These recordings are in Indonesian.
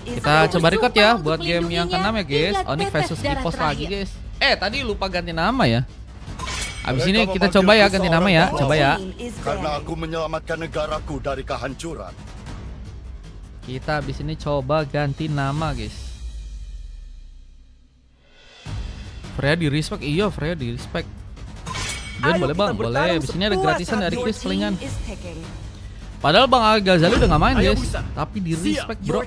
Kita coba record ya buat game yang ke-6 ya guys. Onyx versus EPOS lagi guys. Tadi lupa ganti nama ya. Abis ini kita coba ya ganti nama ya. Coba ya. Karena aku menyelamatkan negaraku dari kehancuran. Kita abis ini coba ganti nama guys. Freya di respect. Iya Freya di respect. Dan boleh bang, boleh. Abis ini ada gratisan dari Chris Pelingan. Padahal Bang Al-Ghazali udah gak main guys. Tapi di respect bro.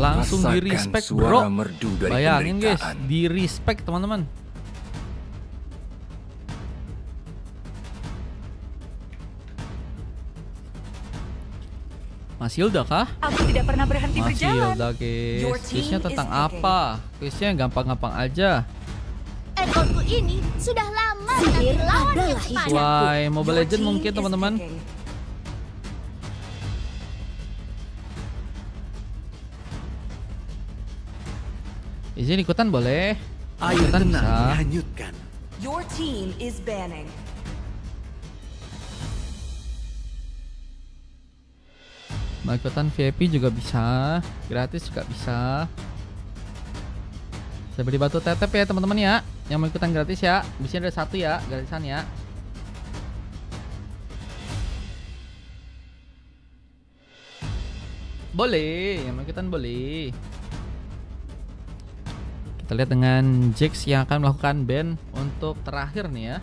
Langsung di respect bro. Bayangin guys, di respect teman-teman. Masilda kah? Aku tidak pernah berhenti berjalan. Masilda guys. Quiznya tentang apa? Quiznya gampang-gampang aja. Ekorku ini sudah lama menanti lawan yang sepadan. Sesuai Mobile Legends mungkin teman-teman. Izin ikutan boleh. Ikutan bisa. Your team is banning. Mau ikutan VIP juga bisa, gratis juga bisa. Saya beli batu tetep ya teman-teman ya. Yang mau ikutan gratis ya. Biasanya ada satu ya gratisan ya. Boleh, yang mau ikutan boleh. Kita lihat dengan Jax yang akan melakukan ban untuk terakhir nih ya.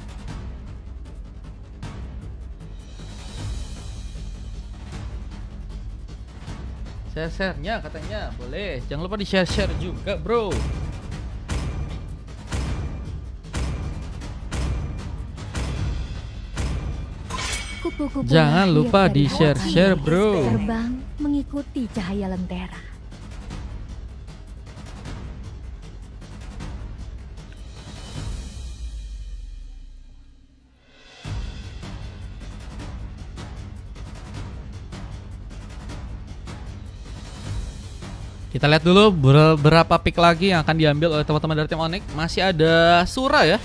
Share-share-nya katanya boleh. Jangan lupa di share-share juga bro. Kupu-kupu Jangan lupa di lahir share-share dari bro. terbang mengikuti cahaya lentera. Kita lihat dulu beberapa pick lagi yang akan diambil oleh teman-teman dari tim Onyx. Masih ada Sura ya,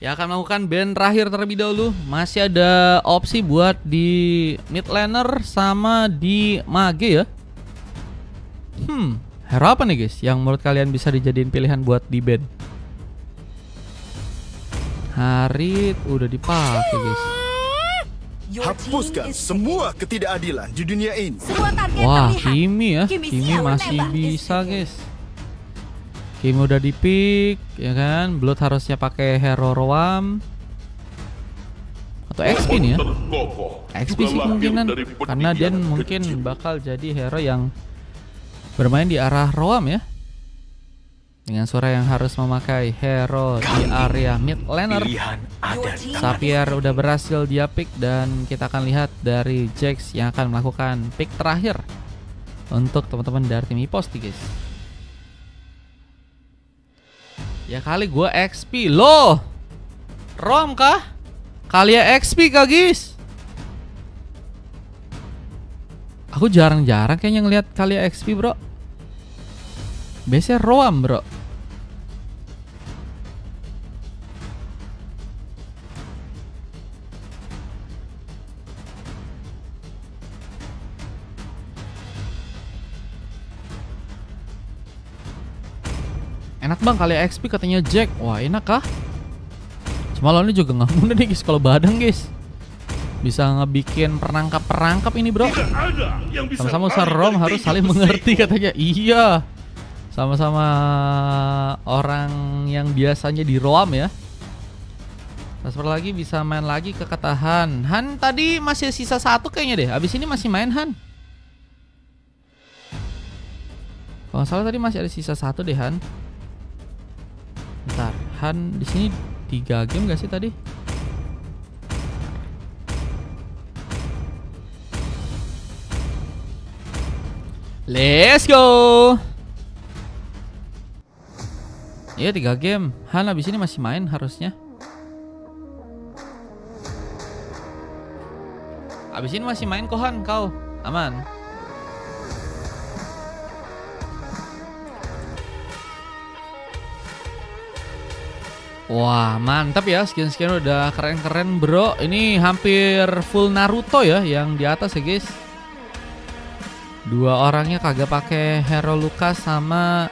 yang akan melakukan ban terakhir terlebih dahulu. Masih ada opsi buat di mid laner sama di mage ya. Hero apa nih guys yang menurut kalian bisa dijadiin pilihan buat di ban? Harit udah dipakai guys. Hapuskan semua ketidakadilan di dunia ini. Wah, Kimi ya. Kimi masih bisa guys. Kimi udah di pick ya kan. Blood harusnya pakai hero Roam atau XP nih ya. XP sih kemungkinan, karena dia mungkin bakal jadi hero yang bermain di arah Roam ya. Dengan suara yang harus memakai hero di area mid laner. Xavier udah berhasil dia pick, dan kita akan lihat dari Jax yang akan melakukan pick terakhir untuk teman-teman dari tim EPOS nih guys. Ya kali gue XP loh. Rom kah? Kalian XP kah guys? Aku jarang-jarang kayaknya ngeliat kalian XP bro. Biasanya Roam bro. Enak bang kali XP katanya Jack. Wah enak kah? Cuma lawannya juga nggak mudah nih guys kalau badang guys. Bisa ngebikin perangkap ini bro. Sama-sama usaha Rom harus saling mengerti katanya. Iya. Sama-sama orang yang biasanya di Roam ya. Transfer lagi bisa main lagi ke ketahan. Han tadi masih sisa satu kayaknya deh. Abis ini masih main Han. Kalau nggak salah tadi masih ada sisa satu deh Han. Bentar, Han di sini 3 game gak sih tadi? Let's go. Iya 3 game. Han abis ini masih main harusnya. Abis ini masih main kok Han, kau aman. Wah mantap ya, skin-skin udah keren-keren bro. Ini hampir full Naruto ya yang di atas ya guys. Dua orangnya kagak pakai Hero Lucas sama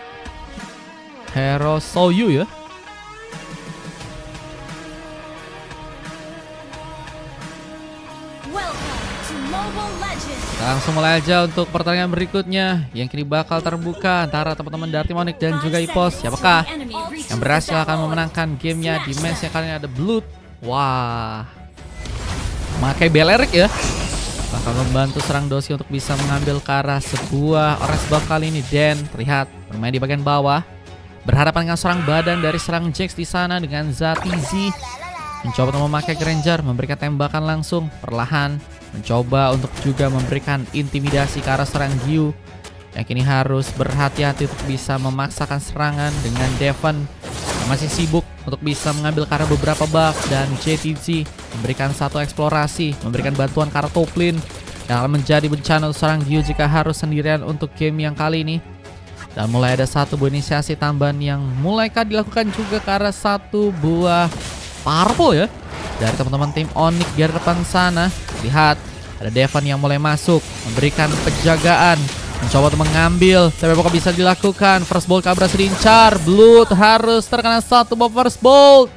Hero Soyu ya. Langsung mulai aja untuk pertandingan berikutnya yang kini bakal terbuka antara teman-teman dari tim Onyx dan juga EPOS. Siapakah yang berhasil akan memenangkan gamenya di match yang kali ini ada Blood. Wah, pakai Belerik ya, bakal membantu serang Dosi untuk bisa mengambil ke arah sebuah orange buff kali ini. Dan terlihat bermain di bagian bawah, berhadapan dengan serang badan dari serang Jax di sana dengan Zatizi. Mencoba untuk memakai Granger, memberikan tembakan langsung perlahan, mencoba untuk juga memberikan intimidasi ke arah serang Gyu yang kini harus berhati-hati untuk bisa memaksakan serangan dengan Devon yang masih sibuk untuk bisa mengambil ke arah beberapa buff. Dan JTZ memberikan satu eksplorasi, memberikan bantuan ke arah top lane yang akan menjadi bencana untuk serang Gyu jika harus sendirian untuk game yang kali ini. Dan mulai ada satu buah inisiasi tambahan yang mulaikan dilakukan juga ke arah satu buah purple ya dari teman-teman tim Onyx di depan sana. Lihat ada Devon yang mulai masuk, memberikan penjagaan, mencoba untuk mengambil, tapi apakah bisa dilakukan? First Bolt berhasil diincar. Blood harus terkena satu buff First Bolt.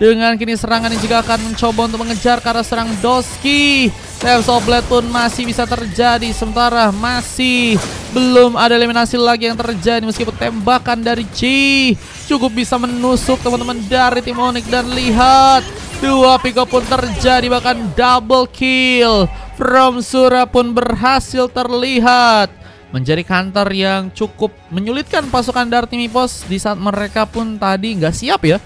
Dengan kini serangan ini juga akan mencoba untuk mengejar ke arah serang Doski. Waves of Blade pun masih bisa terjadi, sementara masih belum ada eliminasi lagi yang terjadi meskipun tembakan dari G cukup bisa menusuk teman-teman dari tim Onyx. Dan lihat, dua pick up pun terjadi, bahkan double kill from Sura pun berhasil terlihat, menjadi counter yang cukup menyulitkan pasukan dari tim EPOS di saat mereka pun tadi nggak siap ya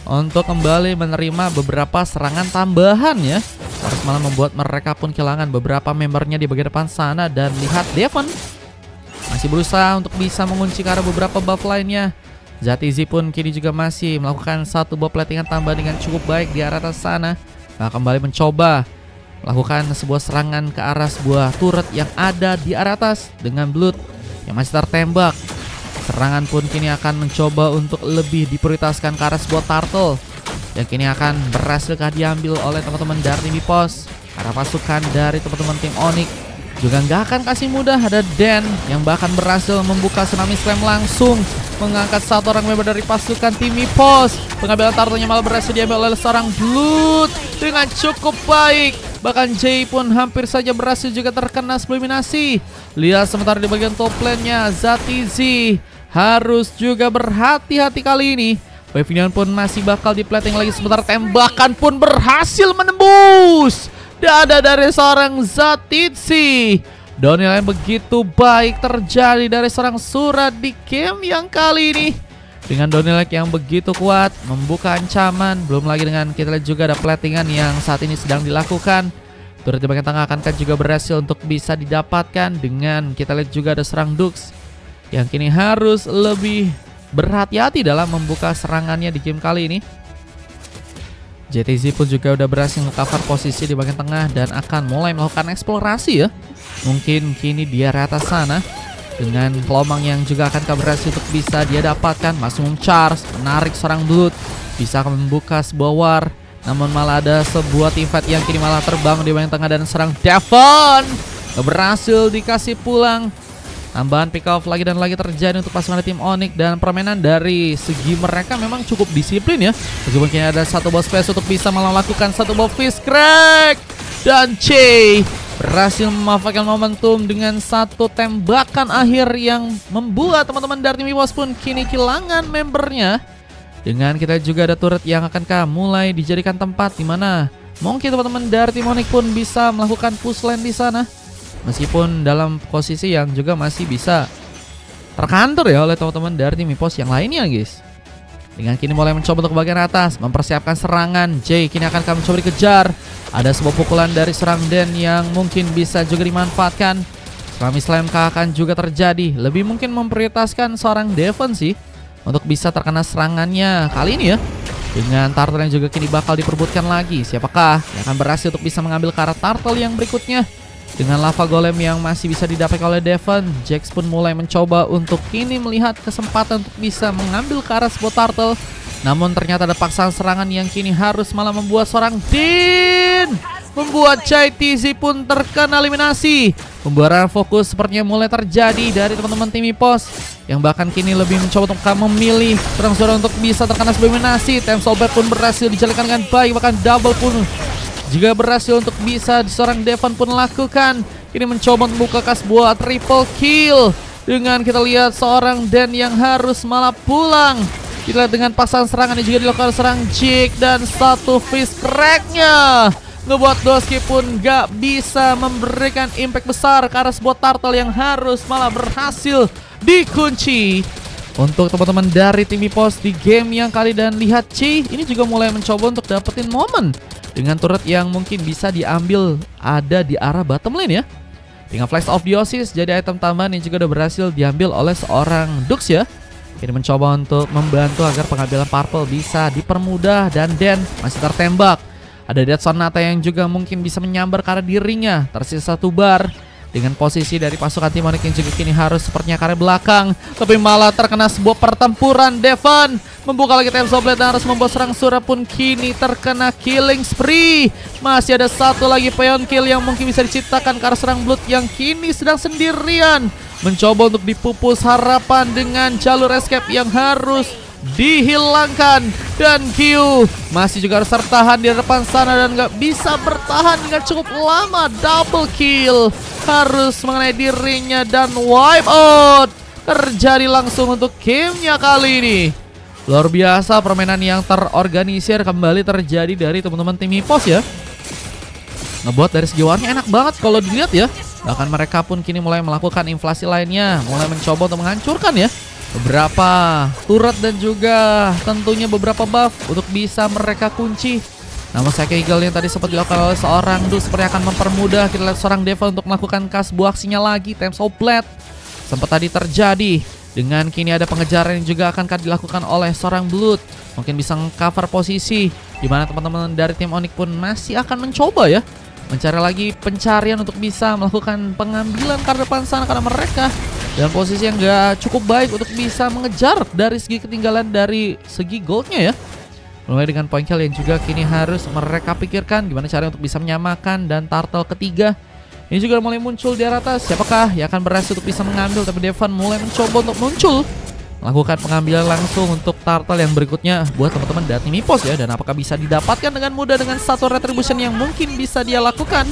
untuk kembali menerima beberapa serangan tambahan ya. Harus malah membuat mereka pun kehilangan beberapa membernya di bagian depan sana. Dan lihat Devon masih berusaha untuk bisa mengunci ke arah beberapa buff lainnya. Zatizi pun kini juga masih melakukan satu buff platingan tambah dengan cukup baik di arah atas sana. Nah, kembali mencoba melakukan sebuah serangan ke arah sebuah turret yang ada di arah atas dengan Blood yang masih tertembak. Serangan pun kini akan mencoba untuk lebih diprioritaskan ke arah sebuah turtle yang kini akan berhasilkah diambil oleh teman-teman dari tim EPOS. Karena pasukan dari teman-teman tim Onyx juga nggak akan kasih mudah. Ada Dan yang bahkan berhasil membuka tsunami slam langsung mengangkat satu orang member dari pasukan tim EPOS. Pengambilan turtle-nya malah berhasil diambil oleh seorang Blood dengan cukup baik. Bahkan Jay pun hampir saja berhasil juga terkena eliminasi. Lihat sementara di bagian top lane-nya Zatizi harus juga berhati-hati kali ini. Pavilion pun masih bakal diplating lagi, sementara tembakan pun berhasil menembus dada dari seorang Zatizi. Downhill yang begitu baik terjadi dari seorang Sura di game yang kali ini. Dengan downhill yang begitu kuat, membuka ancaman. Belum lagi dengan kita lihat juga ada platingan yang saat ini sedang dilakukan. Turret di bagian tengah akankah juga berhasil untuk bisa didapatkan. Dengan kita lihat juga ada serang Dux yang kini harus lebih berhati-hati dalam membuka serangannya di game kali ini. JTZ pun juga udah berhasil nge-cover posisi di bagian tengah dan akan mulai melakukan eksplorasi ya. Mungkin kini di area atas sana dengan kelomang yang juga akan berhasil untuk bisa dia dapatkan. Maximum charge, menarik serang Blood, bisa membuka sebuah war. Namun malah ada sebuah team fight yang kini malah terbang di bagian tengah dan serang Devon berhasil dikasih pulang. Tambahan pick off lagi dan lagi terjadi untuk pasukan tim Onyx. Dan permainan dari segi mereka memang cukup disiplin ya. Meskipun kini ada satu boss space untuk bisa melakukan satu buff fist crack. Dan C berhasil memanfaatkan momentum dengan satu tembakan akhir yang membuat teman-teman dari tim EPOS pun kini kehilangan membernya. Dengan kita juga ada turret yang akankah mulai dijadikan tempat di mana mungkin teman-teman dari tim Onyx pun bisa melakukan push lane di sana. Meskipun dalam posisi yang juga masih bisa terkantor ya oleh teman-teman dari tim EPOS yang lainnya guys. Dengan kini mulai mencoba untuk bagian atas, mempersiapkan serangan. J kini akan kami coba dikejar. Ada sebuah pukulan dari serang Den yang mungkin bisa juga dimanfaatkan. Tsunami Slam akan juga terjadi. Lebih mungkin memprioritaskan seorang Devon sih untuk bisa terkena serangannya kali ini ya. Dengan turtle yang juga kini bakal diperbutkan lagi. Siapakah yang akan berhasil untuk bisa mengambil ke arah turtle yang berikutnya? Dengan lava golem yang masih bisa didapat oleh Devon, Jax pun mulai mencoba untuk kini melihat kesempatan untuk bisa mengambil ke arah sebuah turtle. Namun ternyata ada paksaan serangan yang kini harus malah membuat seorang Din membuat JTZ pun terkena eliminasi. Pembuaran fokus sepertinya mulai terjadi dari teman-teman tim EPOS, yang bahkan kini lebih mencoba untuk memilih terang suara untuk bisa terkena sebuah dominasi. Time Soulblade pun berhasil dijalankan dengan baik, bahkan double pun juga berhasil untuk bisa seorang Devon pun lakukan. Kini mencoba untuk membuka sebuah triple kill. Dengan kita lihat seorang Dan yang harus malah pulang. Kita lihat dengan pasangan serangan yang juga dilakukan serang Jake dan satu fist crack-nya ngebuat Doski pun gak bisa memberikan impact besar karena sebuah turtle yang harus malah berhasil dikunci. Untuk teman-teman dari tim EPOS di game yang kali dan lihat C ini juga mulai mencoba untuk dapetin momen dengan turret yang mungkin bisa diambil ada di arah bottom lane ya. Dengan Flash of Dionysus jadi item tambahan yang juga udah berhasil diambil oleh seorang Dux ya. Ini mencoba untuk membantu agar pengambilan purple bisa dipermudah dan Dan masih tertembak. Ada Dead Sonata yang juga mungkin bisa menyambar karena dirinya tersisa satu bar. Dengan posisi dari pasukan tim Onyx yang juga kini harus sepertinya karena belakang, tapi malah terkena sebuah pertempuran. Devon membuka lagi Time Soulblade dan harus membawa serang Sura pun kini terkena killing spree. Masih ada satu lagi Peon kill yang mungkin bisa diciptakan karena serang Blood yang kini sedang sendirian mencoba untuk dipupus harapan dengan jalur escape yang harus dihilangkan. Dan Q masih juga harus tertahan di depan sana dan nggak bisa bertahan dengan cukup lama. Double kill harus mengenai dirinya dan wipe out terjadi langsung untuk gamenya kali ini. Luar biasa permainan yang terorganisir kembali terjadi dari teman-teman tim EPOS ya. Ngebuat dari segi warnanya enak banget kalau dilihat ya. Bahkan mereka pun kini mulai melakukan inflasi lainnya, mulai mencoba untuk menghancurkan ya beberapa turret dan juga tentunya beberapa buff untuk bisa mereka kunci. Namun Psycho Eagle yang tadi sempat dilakukan oleh seorang Dux seperti akan mempermudah. Kita lihat seorang Devil untuk melakukan sebuah aksinya lagi. Time Soulblade sempat tadi terjadi. Dengan kini ada pengejaran yang juga akan dilakukan oleh seorang Blood. Mungkin bisa cover posisi dimana teman-teman dari tim Onyx pun masih akan mencoba ya mencari lagi pencarian untuk bisa melakukan pengambilan ke depan sana karena mereka dalam posisi yang gak cukup baik untuk bisa mengejar dari segi ketinggalan dari segi goldnya ya. Mulai dengan point kill yang juga kini harus mereka pikirkan gimana cara untuk bisa menyamakan. Dan turtle ketiga ini juga mulai muncul di atas. Siapakah yang akan berhasil untuk bisa mengambil? Tapi Devon mulai mencoba untuk muncul, melakukan pengambilan langsung untuk turtle yang berikutnya buat teman-teman dari tim EPOS ya. Dan apakah bisa didapatkan dengan mudah dengan satu retribution yang mungkin bisa dia lakukan?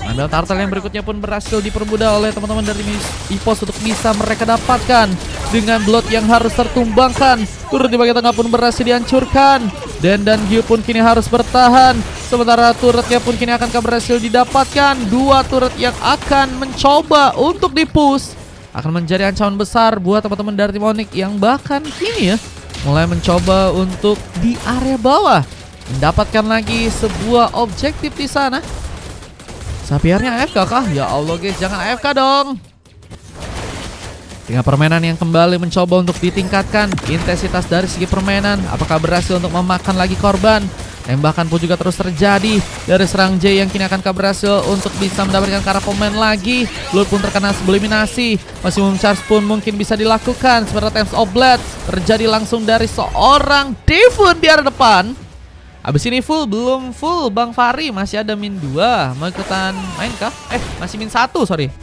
Ambil turtle yang berikutnya pun berhasil dipermudah oleh teman-teman dari EPOS untuk bisa mereka dapatkan dengan Blood yang harus tertumbangkan. Turret di bagian tengah pun berhasil dihancurkan. Dan Gyu pun kini harus bertahan. Sementara turretnya pun kini akan berhasil didapatkan. Dua turret yang akan mencoba untuk dipush akan menjadi ancaman besar buat teman-teman dari tim Onyx yang bahkan kini ya mulai mencoba untuk di area bawah mendapatkan lagi sebuah objektif di sana. Sapiernya AFK kah? Ya Allah guys, jangan AFK dong. Dengan permainan yang kembali mencoba untuk ditingkatkan intensitas dari segi permainan, apakah berhasil untuk memakan lagi korban? Tembakan pun juga terus terjadi dari serang J yang kini akan berhasil untuk bisa mendapatkan karena pemain lagi. Blood pun terkena eliminasi. Maximum charge pun mungkin bisa dilakukan. Sementara Time Soulblade terjadi langsung dari seorang Devon di arah depan. Abis ini full, belum full Bang Fahri, masih ada min 2. Mau ikutan main kah? Masih min 1, sorry.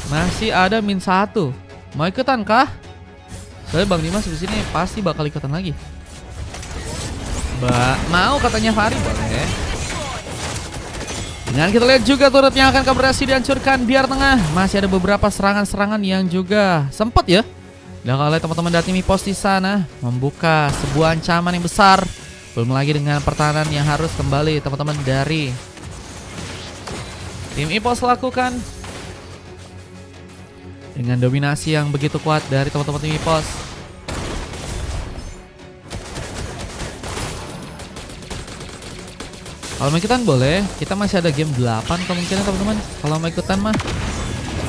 Masih ada min 1. Mau ikutan kah? Soalnya Bang Dimas di sini pasti bakal ikutan lagi. Mau katanya Fahri, boleh. Dengan kita lihat juga turret yang akan berhasil dihancurkan di area tengah. Masih ada beberapa serangan-serangan yang juga sempat ya dan oleh teman-teman dari tim EPOS di sana membuka sebuah ancaman yang besar. Belum lagi dengan pertahanan yang harus kembali teman-teman dari tim EPOS lakukan. Dengan dominasi yang begitu kuat dari teman-teman tim EPOS. Kalau mau ikutan boleh, kita masih ada game 8 kemungkinan teman-teman. Kalau mau ikutan mah,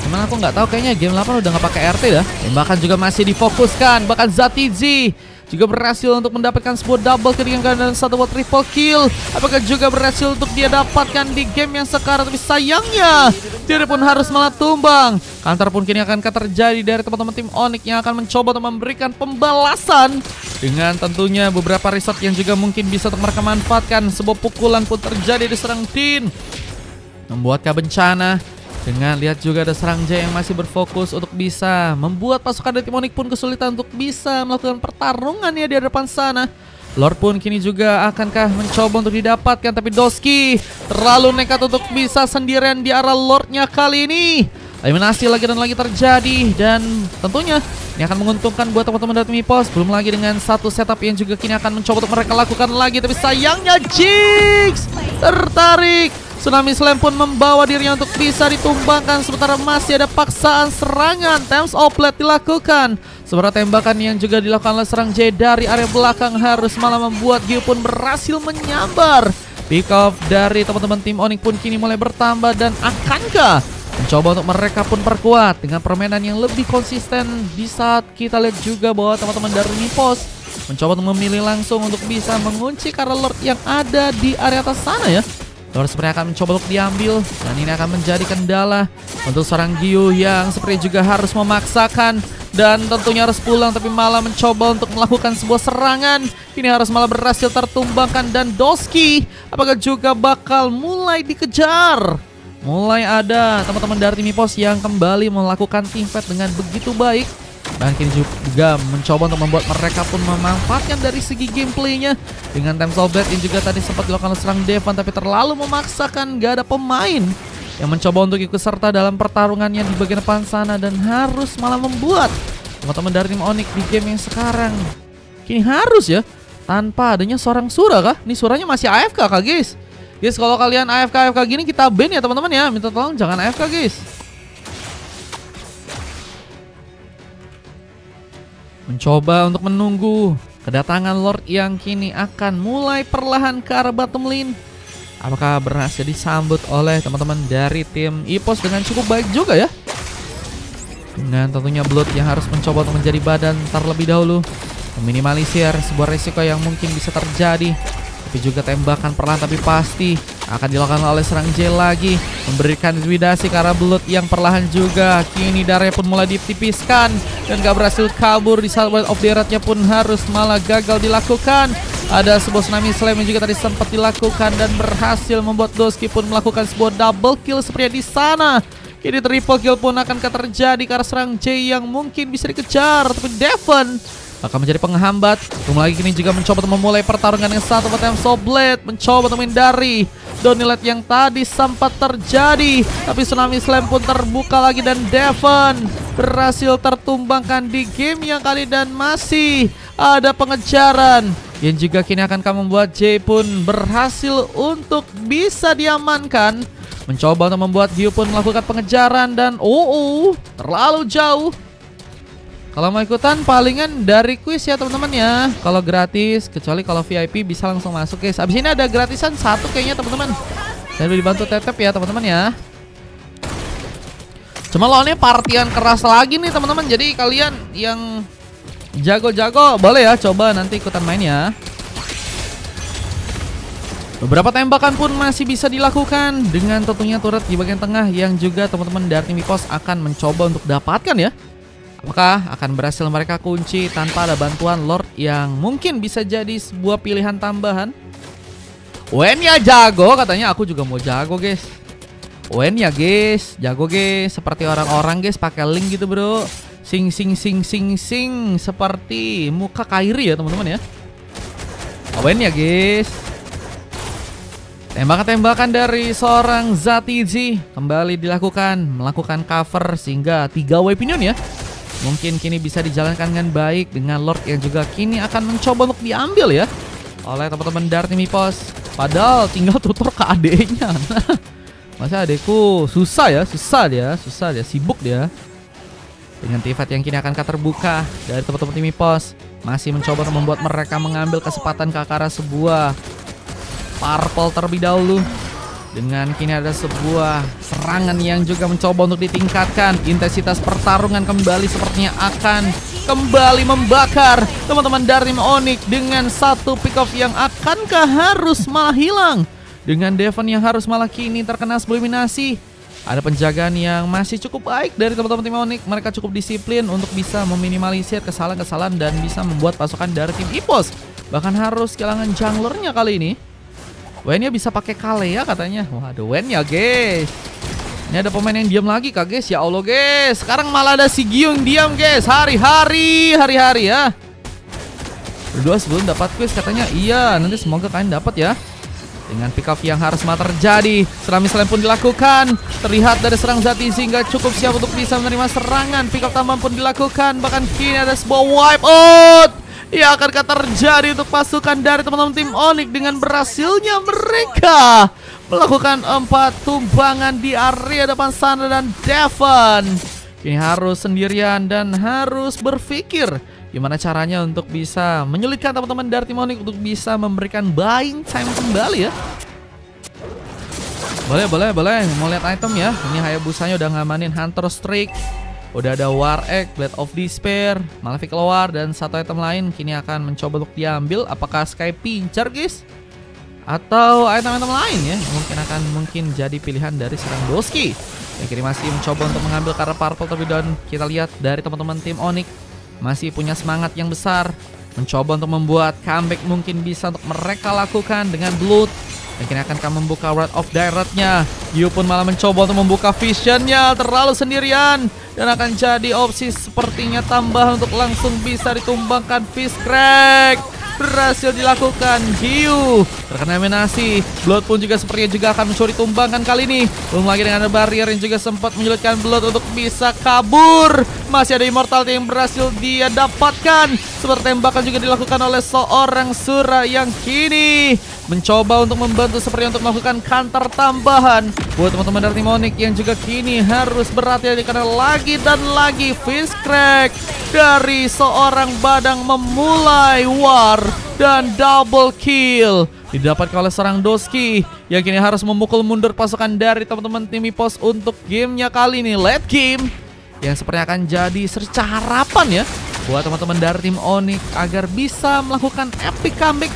cuman aku nggak tahu kayaknya game 8 udah nggak pakai RT dah. Tembakan juga masih difokuskan, bahkan Zatizi juga berhasil untuk mendapatkan sebuah double kill dan satu buat triple kill. Apakah juga berhasil untuk dia dapatkan di game yang sekarang? Tapi sayangnya dia pun harus malah tumbang. Counter pun kini akan terjadi dari teman-teman tim Onyx yang akan mencoba untuk memberikan pembalasan Dengan tentunya beberapa reset yang juga mungkin bisa untuk mereka manfaatkan. Sebuah pukulan pun terjadi di serang Din, membuat bencana. Dengan lihat juga ada serang J yang masih berfokus untuk bisa membuat pasukan dari tim Onyx pun kesulitan untuk bisa melakukan pertarungannya di hadapan sana. Lord pun kini juga akankah mencoba untuk didapatkan, tapi Doski terlalu nekat untuk bisa sendirian di arah Lordnya kali ini. Eliminasi lagi dan lagi terjadi, dan tentunya ini akan menguntungkan buat teman-teman dari tim EPOS. Belum lagi dengan satu setup yang juga kini akan mencoba untuk mereka lakukan lagi, tapi sayangnya Jinx tertarik. Tsunami Slam pun membawa dirinya untuk bisa ditumbangkan, sementara masih ada paksaan serangan. Thames Outlet dilakukan. Sementara tembakan yang juga dilakukan oleh serang J dari area belakang harus malah membuat Gio pun berhasil menyambar. Pick off dari teman-teman tim Onyx pun kini mulai bertambah, dan akankah mencoba untuk mereka pun perkuat dengan permainan yang lebih konsisten. Di saat kita lihat juga bahwa teman-teman dari EPOS mencoba untuk memilih langsung untuk bisa mengunci karena Lord yang ada di area atas sana ya. Lord sepertinya akan mencoba untuk diambil, dan ini akan menjadi kendala untuk seorang Gio yang seperti juga harus memaksakan dan tentunya harus pulang, tapi malah mencoba untuk melakukan sebuah serangan. Ini harus malah berhasil tertumbangkan, dan Doski apakah juga bakal mulai dikejar. Mulai ada teman-teman dari tim EPOS yang kembali melakukan teamfight dengan begitu baik, dan kini juga mencoba untuk membuat mereka pun memanfaatkan dari segi gameplaynya dengan Thames Outlet yang juga tadi sempat dilakukan serang Devon, tapi terlalu memaksakan. Gak ada pemain yang mencoba untuk ikut serta dalam pertarungannya di bagian depan sana, dan harus malah membuat teman-teman dari tim Onyx di game yang sekarang kini harus ya tanpa adanya seorang Sura kah? Ini Suranya masih AFK kah guys? Guys, kalau kalian AFK gini kita ban ya teman-teman ya. Minta tolong jangan AFK guys. Mencoba untuk menunggu kedatangan Lord yang kini akan mulai perlahan ke arah bottom lane. Apakah berhasil disambut oleh teman-teman dari tim EPOS dengan cukup baik juga ya? Dengan tentunya Blood yang harus mencoba untuk menjadi badan terlebih dahulu, meminimalisir sebuah resiko yang mungkin bisa terjadi. Tapi juga tembakan perlahan tapi pasti akan dilakukan oleh serang J lagi, memberikan intimidasi ke arah Blood yang perlahan juga. Kini darahnya pun mulai ditipiskan dan gak berhasil kabur. Di saat Wild of the Earth-nya pun harus malah gagal dilakukan. Ada sebuah Tsunami Slam yang juga tadi sempat dilakukan dan berhasil membuat Doski pun melakukan sebuah double kill seperti di sana. Kini triple kill pun akan terjadi ke arah serang J yang mungkin bisa dikejar, tapi Devon akan menjadi penghambat. Belum lagi kini juga mencoba untuk memulai pertarungan yang satu pada Thames Outlet, mencoba untuk menghindari Donilet yang tadi sempat terjadi, tapi Tsunami Slam pun terbuka lagi dan Devon berhasil tertumbangkan di game yang kali, dan masih ada pengejaran yang juga kini akan membuat J pun berhasil untuk bisa diamankan. Mencoba untuk membuat Gio pun melakukan pengejaran, dan terlalu jauh. Kalau mau ikutan palingan dari kuis ya teman-teman ya. Kalau gratis, kecuali kalau VIP bisa langsung masuk guys. Abis ini ada gratisan satu kayaknya teman-teman. Dan dibantu tetep ya teman-teman ya. Cuma lawannya partian keras lagi nih teman-teman. Jadi kalian yang jago-jago boleh ya coba nanti ikutan main ya. Beberapa tembakan pun masih bisa dilakukan dengan tentunya turret di bagian tengah yang juga teman-teman dari tim EPOS akan mencoba untuk dapatkan ya. Apakah akan berhasil mereka kunci tanpa ada bantuan Lord yang mungkin bisa jadi sebuah pilihan tambahan? Wen ya jago, katanya aku juga mau jago guys. Wen ya guys, jago guys. Seperti orang-orang guys pakai link gitu bro. Sing seperti muka Kairi ya teman-teman ya. Wen ya guys. Tembakan-tembakan dari seorang Zatizi kembali dilakukan, melakukan cover sehingga 3 weaponion ya. Mungkin kini bisa dijalankan dengan baik dengan Lord yang juga kini akan mencoba untuk diambil ya oleh teman-teman dari tim EPOS. Padahal tinggal tutor ke adeknya. Masa adekku susah ya, susah dia, sibuk dia. Dengan tifat yang kini akan terbuka dari teman-teman tim EPOS, masih mencoba untuk membuat mereka mengambil kesempatan ke arah sebuah purple terlebih dahulu. Dengan kini ada sebuah serangan yang juga mencoba untuk ditingkatkan. Intensitas pertarungan kembali sepertinya akan kembali membakar teman-teman dari tim Onyx dengan satu pick off yang akankah harus malah hilang. Dengan Devon yang harus malah kini terkena eliminasi. Ada penjagaan yang masih cukup baik dari teman-teman tim Onyx. Mereka cukup disiplin untuk bisa meminimalisir kesalahan-kesalahan dan bisa membuat pasukan dari tim EPOS bahkan harus kehilangan junglernya kali ini. Wen-nya bisa pakai Kalea katanya. Waduh, Wen-nya guys. Ini ada pemain yang diam lagi kah guys? Ya Allah guys. Sekarang malah ada si Gio yang diam guys. Hari-hari ya. Berdua sebelum dapat quiz katanya. Iya, nanti semoga kalian dapat ya. Dengan pick up yang harus malah terjadi. Serangan selain pun dilakukan. Terlihat dari serang Zatizi nggak cukup siap untuk bisa menerima serangan. Pick up tambahan pun dilakukan. Bahkan kini ada sebuah wipe out yang akankah terjadi untuk pasukan dari teman-teman tim Onyx dengan berhasilnya mereka melakukan 4 tumbangan di area depan sana. Dan Devon kini harus sendirian dan harus berpikir gimana caranya untuk bisa menyulitkan teman-teman dari tim Onyx untuk bisa memberikan buying time kembali ya. Boleh. Mau lihat item ya. Ini Hayabusanya udah ngamanin Hunter Streak. Udah ada War Egg, Blade of Despair, Malefic War, dan satu item lain kini akan mencoba untuk diambil. Apakah Sky Pincher guys? Atau item-item lain ya. Mungkin jadi pilihan dari serang Doski. Yang kini masih mencoba untuk mengambil karena purple, tapi dan kita lihat dari teman-teman tim Onyx masih punya semangat yang besar, mencoba untuk membuat comeback mungkin bisa untuk mereka lakukan dengan Blood. Dan kini akan membuka Wrath of Direct-nya. Yu pun malah mencoba untuk membuka Vision-nya, terlalu sendirian. Dan akan jadi opsi sepertinya tambah untuk langsung bisa ditumbangkan. Fist Crack berhasil dilakukan. Gyu terkena eliminasi. Blood pun juga sepertinya juga akan mencuri tumbangan kali ini. Belum lagi dengan ada barrier yang juga sempat menyulitkan Blood untuk bisa kabur. Masih ada Immortality yang berhasil dia dapatkan. Seperti tembakan juga dilakukan oleh seorang Sura yang kini mencoba untuk membantu seperti untuk melakukan counter tambahan buat teman-teman dari tim Onyx yang juga kini harus berhati-hati karena lagi dan lagi Fist Crack dari seorang Badang memulai war dan double kill didapatkan oleh serang Doski yang kini harus memukul mundur pasukan dari teman-teman tim EPOS untuk gamenya kali ini late game yang sepertinya akan jadi secerca harapan ya buat teman-teman dari tim Onyx agar bisa melakukan epic comeback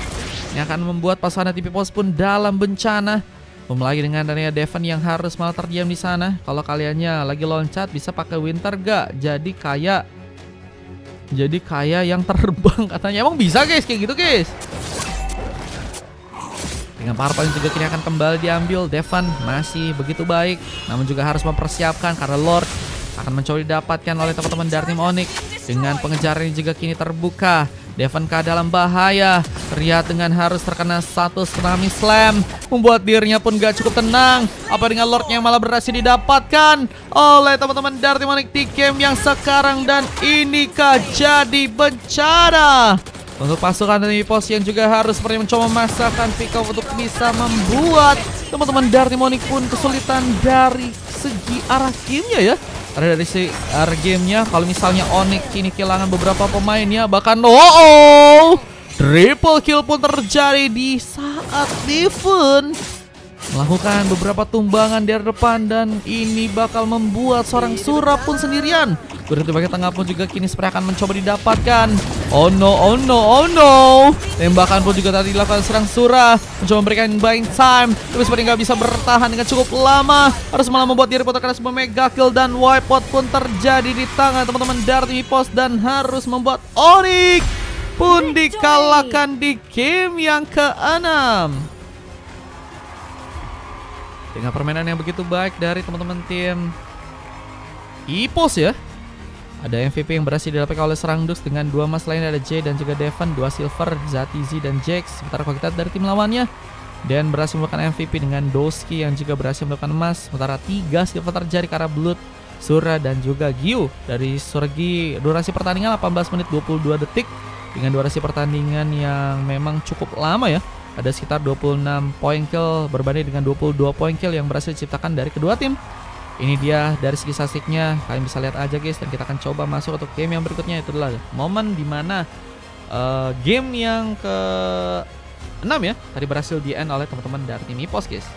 yang akan membuat pasukan tim EPOS pun dalam bencana. Belum lagi dengan adanya Devon yang harus malah terdiam di sana. Kalau kaliannya lagi loncat bisa pakai Winter gak? Jadi kayak yang terbang katanya. Emang bisa guys kayak gitu guys? Dengan Purple juga kini akan kembali diambil. Devon masih begitu baik, namun juga harus mempersiapkan karena Lord akan mencoba didapatkan oleh teman-teman dari tim Onyx. Dengan pengejaran juga kini terbuka. Devon dalam bahaya. Terlihat dengan harus terkena satu tsunami slam, membuat dirinya pun gak cukup tenang. Apa dengan Lordnya malah berhasil didapatkan oleh teman-teman dari tim Onyx di game yang sekarang. Dan inikah jadi bencana untuk pasukan dari EPOS yang juga harus seperti mencoba memasakkan pick up untuk bisa membuat teman-teman dari tim Onyx pun kesulitan dari segi arah gamenya ya. Karena dari si gamenya kalau misalnya Onyx kini kehilangan beberapa pemainnya, bahkan triple kill pun terjadi di saat Devon melakukan beberapa tumbangan dari depan dan ini bakal membuat seorang Sura pun sendirian. Berarti bagian tengah pun juga kini seperti akan mencoba didapatkan. Oh no. Tembakan pun juga tadi dilakukan serang Sura, mencoba memberikan buying time, tapi seperti nggak bisa bertahan dengan cukup lama. Harus malah membuat diri terkena sebuah mega kill dan wipeout pun terjadi di tangan teman-teman dari EPOS dan harus membuat Onyx pun dikalahkan di game yang ke-6. Dengan permainan yang begitu baik dari teman-teman tim EPOS ya. Ada MVP yang berhasil didapatkan oleh serang Dux dengan 2 emas lainnya ada Jay dan juga Devon, 2 silver, Zatizi dan Jax. Sementara kalau kita dari tim lawannya dan berhasil melakukan MVP dengan Doski yang juga berhasil melakukan emas. Sementara 3 silver terjadi karena Blood, Sura dan juga Gyu. Dari segi durasi pertandingan 18 menit 22 detik dengan durasi pertandingan yang memang cukup lama ya. Ada sekitar 26 point kill berbanding dengan 22 point kill yang berhasil diciptakan dari kedua tim. Ini dia dari segi statistiknya, kalian bisa lihat aja guys. Dan kita akan coba masuk untuk game yang berikutnya. Itu adalah momen dimana game yang ke-6 ya tadi berhasil di end oleh teman-teman dari tim EPOS guys.